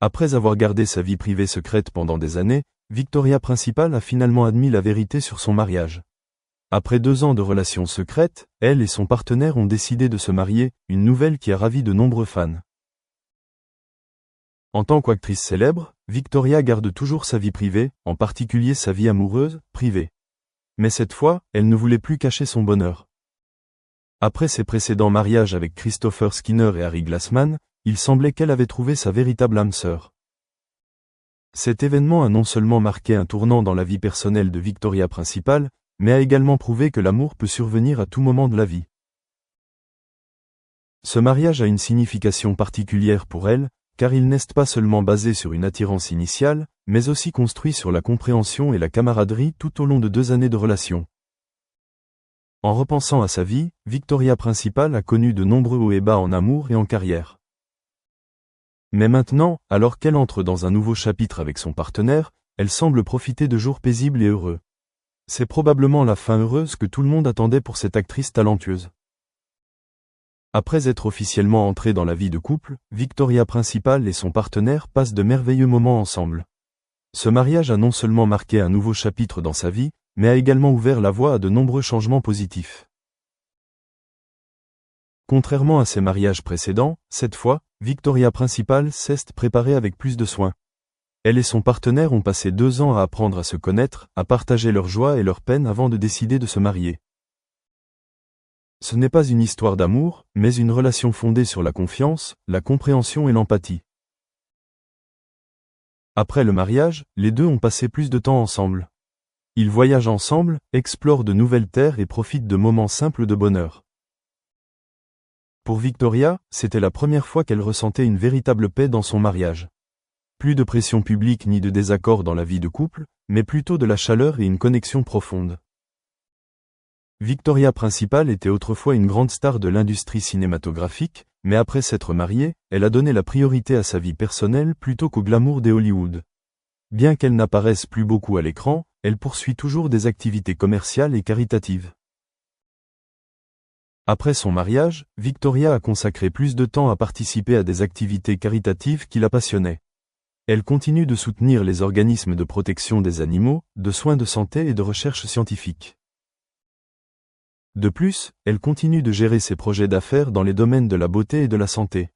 Après avoir gardé sa vie privée secrète pendant des années, Victoria Principal a finalement admis la vérité sur son mariage. Après 2 ans de relations secrètes, elle et son partenaire ont décidé de se marier, une nouvelle qui a ravi de nombreux fans. En tant qu'actrice célèbre, Victoria garde toujours sa vie privée, en particulier sa vie amoureuse, privée. Mais cette fois, elle ne voulait plus cacher son bonheur. Après ses précédents mariages avec Christopher Skinner et Harry Glassman, il semblait qu'elle avait trouvé sa véritable âme sœur. Cet événement a non seulement marqué un tournant dans la vie personnelle de Victoria Principal, mais a également prouvé que l'amour peut survenir à tout moment de la vie. Ce mariage a une signification particulière pour elle, car il n'est pas seulement basé sur une attirance initiale, mais aussi construit sur la compréhension et la camaraderie tout au long de 2 années de relation. En repensant à sa vie, Victoria Principal a connu de nombreux hauts et bas en amour et en carrière. Mais maintenant, alors qu'elle entre dans un nouveau chapitre avec son partenaire, elle semble profiter de jours paisibles et heureux. C'est probablement la fin heureuse que tout le monde attendait pour cette actrice talentueuse. Après être officiellement entrée dans la vie de couple, Victoria Principal et son partenaire passent de merveilleux moments ensemble. Ce mariage a non seulement marqué un nouveau chapitre dans sa vie, mais a également ouvert la voie à de nombreux changements positifs. Contrairement à ses mariages précédents, cette fois, Victoria Principal s'est préparée avec plus de soin. Elle et son partenaire ont passé 2 ans à apprendre à se connaître, à partager leurs joies et leurs peines avant de décider de se marier. Ce n'est pas une histoire d'amour, mais une relation fondée sur la confiance, la compréhension et l'empathie. Après le mariage, les deux ont passé plus de temps ensemble. Ils voyagent ensemble, explorent de nouvelles terres et profitent de moments simples de bonheur. Pour Victoria, c'était la première fois qu'elle ressentait une véritable paix dans son mariage. Plus de pression publique ni de désaccord dans la vie de couple, mais plutôt de la chaleur et une connexion profonde. Victoria Principal était autrefois une grande star de l'industrie cinématographique, mais après s'être mariée, elle a donné la priorité à sa vie personnelle plutôt qu'au glamour des Hollywood. Bien qu'elle n'apparaisse plus beaucoup à l'écran, elle poursuit toujours des activités commerciales et caritatives. Après son mariage, Victoria a consacré plus de temps à participer à des activités caritatives qui la passionnaient. Elle continue de soutenir les organismes de protection des animaux, de soins de santé et de recherche scientifique. De plus, elle continue de gérer ses projets d'affaires dans les domaines de la beauté et de la santé.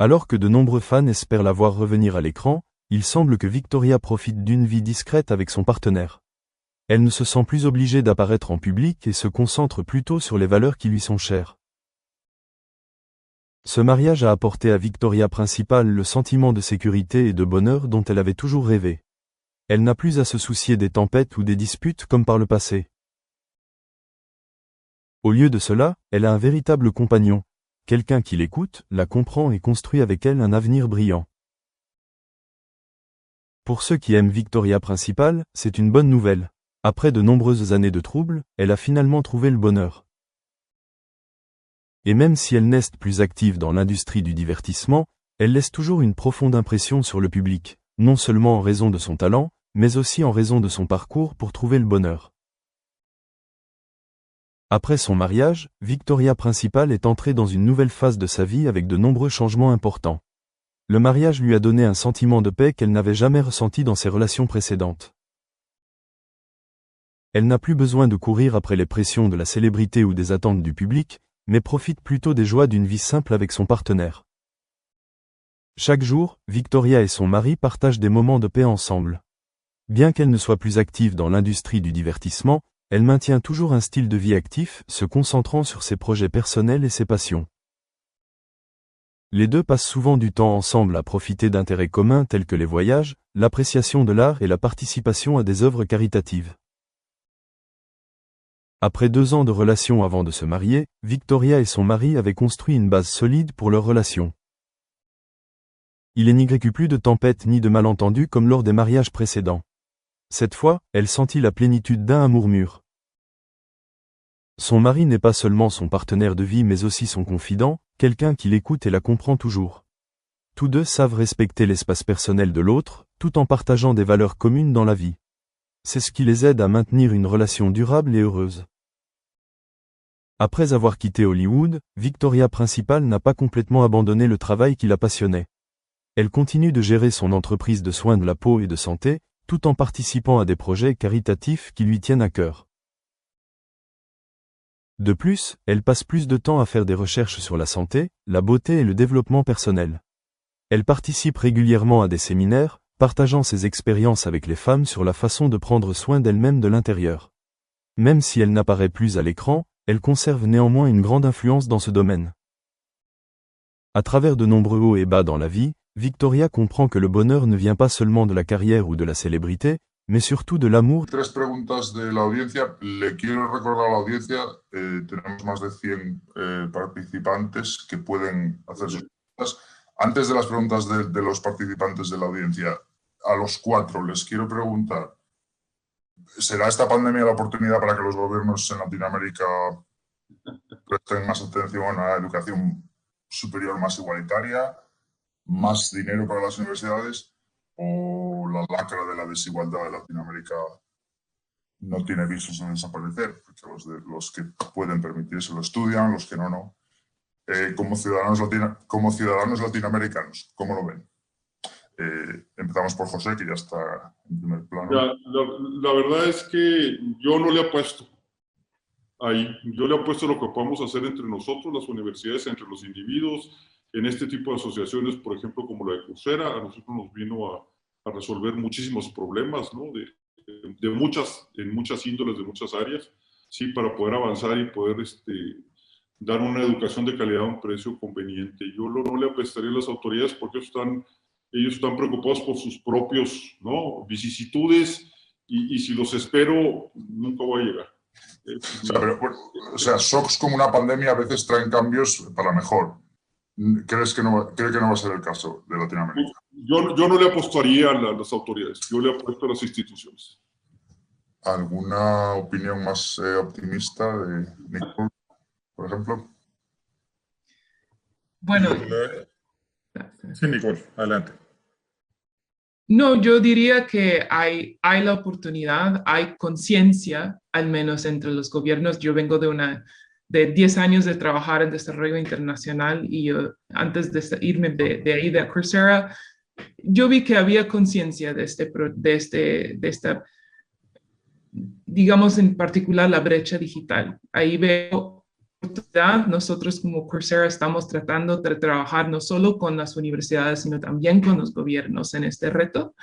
Alors que de nombreux fans espèrent la voir revenir à l'écran, il semble que Victoria profite d'une vie discrète avec son partenaire. Elle ne se sent plus obligée d'apparaître en public et se concentre plutôt sur les valeurs qui lui sont chères. Ce mariage a apporté à Victoria Principal le sentiment de sécurité et de bonheur dont elle avait toujours rêvé. Elle n'a plus à se soucier des tempêtes ou des disputes comme par le passé. Au lieu de cela, elle a un véritable compagnon, quelqu'un qui l'écoute, la comprend et construit avec elle un avenir brillant. Pour ceux qui aiment Victoria Principal, c'est une bonne nouvelle. Après de nombreuses années de troubles, elle a finalement trouvé le bonheur. Et même si elle n'est plus active dans l'industrie du divertissement, elle laisse toujours une profonde impression sur le public, non seulement en raison de son talent, mais aussi en raison de son parcours pour trouver le bonheur. Après son mariage, Victoria Principal est entrée dans une nouvelle phase de sa vie avec de nombreux changements importants. Le mariage lui a donné un sentiment de paix qu'elle n'avait jamais ressenti dans ses relations précédentes. Elle n'a plus besoin de courir après les pressions de la célébrité ou des attentes du public, mais profite plutôt des joies d'une vie simple avec son partenaire. Chaque jour, Victoria et son mari partagent des moments de paix ensemble. Bien qu'elle ne soit plus active dans l'industrie du divertissement, elle maintient toujours un style de vie actif, se concentrant sur ses projets personnels et ses passions. Les deux passent souvent du temps ensemble à profiter d'intérêts communs tels que les voyages, l'appréciation de l'art et la participation à des œuvres caritatives. Après 2 ans de relation avant de se marier, Victoria et son mari avaient construit une base solide pour leur relation. Il n'y eut plus de tempêtes ni de malentendus comme lors des mariages précédents. Cette fois, elle sentit la plénitude d'un amour mûr. Son mari n'est pas seulement son partenaire de vie mais aussi son confident, quelqu'un qui l'écoute et la comprend toujours. Tous deux savent respecter l'espace personnel de l'autre, tout en partageant des valeurs communes dans la vie. C'est ce qui les aide à maintenir une relation durable et heureuse. Après avoir quitté Hollywood, Victoria Principal n'a pas complètement abandonné le travail qui la passionnait. Elle continue de gérer son entreprise de soins de la peau et de santé, tout en participant à des projets caritatifs qui lui tiennent à cœur. De plus, elle passe plus de temps à faire des recherches sur la santé, la beauté et le développement personnel. Elle participe régulièrement à des séminaires, partageant ses expériences avec les femmes sur la façon de prendre soin d'elles-mêmes de l'intérieur. Même si elle n'apparaît plus à l'écran, elle conserve néanmoins une grande influence dans ce domaine. À travers de nombreux hauts et bas dans la vie, Victoria comprend que le bonheur ne vient pas seulement de la carrière ou de la célébrité, mais surtout de l'amour. Tres preguntas de la audiencia. Le quiero recordar a la audiencia, tenemos más de 100 participantes que pueden hacer sus preguntas. Antes de las preguntas de los participantes de la audiencia, a los 4 les quiero preguntar, ¿será esta pandemia la oportunidad para que los gobiernos en Latinoamérica presten más atención a la educación superior más igualitaria, más dinero para las universidades, o la lacra de la desigualdad de Latinoamérica no tiene visos de desaparecer, porque los que pueden permitirse lo estudian, los que no, no? Como ciudadanos latinoamericanos, ¿cómo lo ven? Empezamos por José, que ya está en primer plano. La verdad es que yo no le apuesto ahí. Yo le apuesto a lo que podamos hacer entre nosotros, las universidades, entre los individuos, en este tipo de asociaciones, por ejemplo, como la de Coursera. A nosotros nos vino a resolver muchísimos problemas, ¿no? En muchas índoles, de muchas áreas, sí, para poder avanzar y poder dar una educación de calidad a un precio conveniente. Yo no le apostaría a las autoridades porque ellos están preocupados por sus propios, ¿no?, vicisitudes, y si los espero, nunca voy a llegar. O sea, shocks como una pandemia a veces traen cambios para mejor. ¿Cree que no va a ser el caso de Latinoamérica? Yo no le apostaría a las autoridades, yo le apuesto a las instituciones. ¿Alguna opinión más optimista de Nicole, por ejemplo? Bueno, sí, Nicole, adelante. No, yo diría que hay la oportunidad, hay conciencia, al menos entre los gobiernos. Yo vengo de 10 años de trabajar en desarrollo internacional, y yo, antes de irme de ahí, de Coursera, yo vi que había conciencia de esta, digamos, en particular la brecha digital. Ahí veo oportunidad. Nosotros como Coursera estamos tratando de trabajar no solo con las universidades, sino también con los gobiernos en este reto.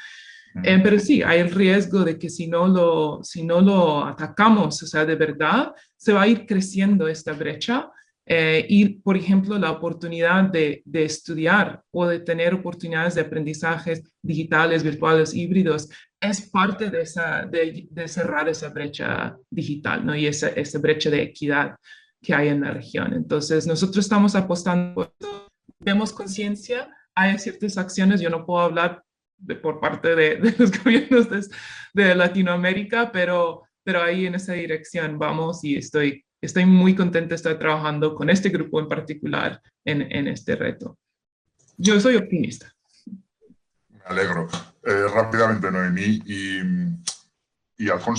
Pero sí, hay el riesgo de que si no lo atacamos, o sea, de verdad, se va a ir creciendo esta brecha. Y, por ejemplo, la oportunidad de estudiar o de tener oportunidades de aprendizajes digitales, virtuales, híbridos, es parte de cerrar esa brecha digital, ¿no? Y esa brecha de equidad que hay en la región. Entonces, nosotros estamos apostando por esto, vemos conciencia, hay ciertas acciones. Yo no puedo hablar por parte de los gobiernos de Latinoamérica, pero ahí en esa dirección vamos, y estoy muy contenta de estar trabajando con este grupo en particular en este reto. Yo soy optimista. Me alegro. Rápidamente, Noemí y Alfonso.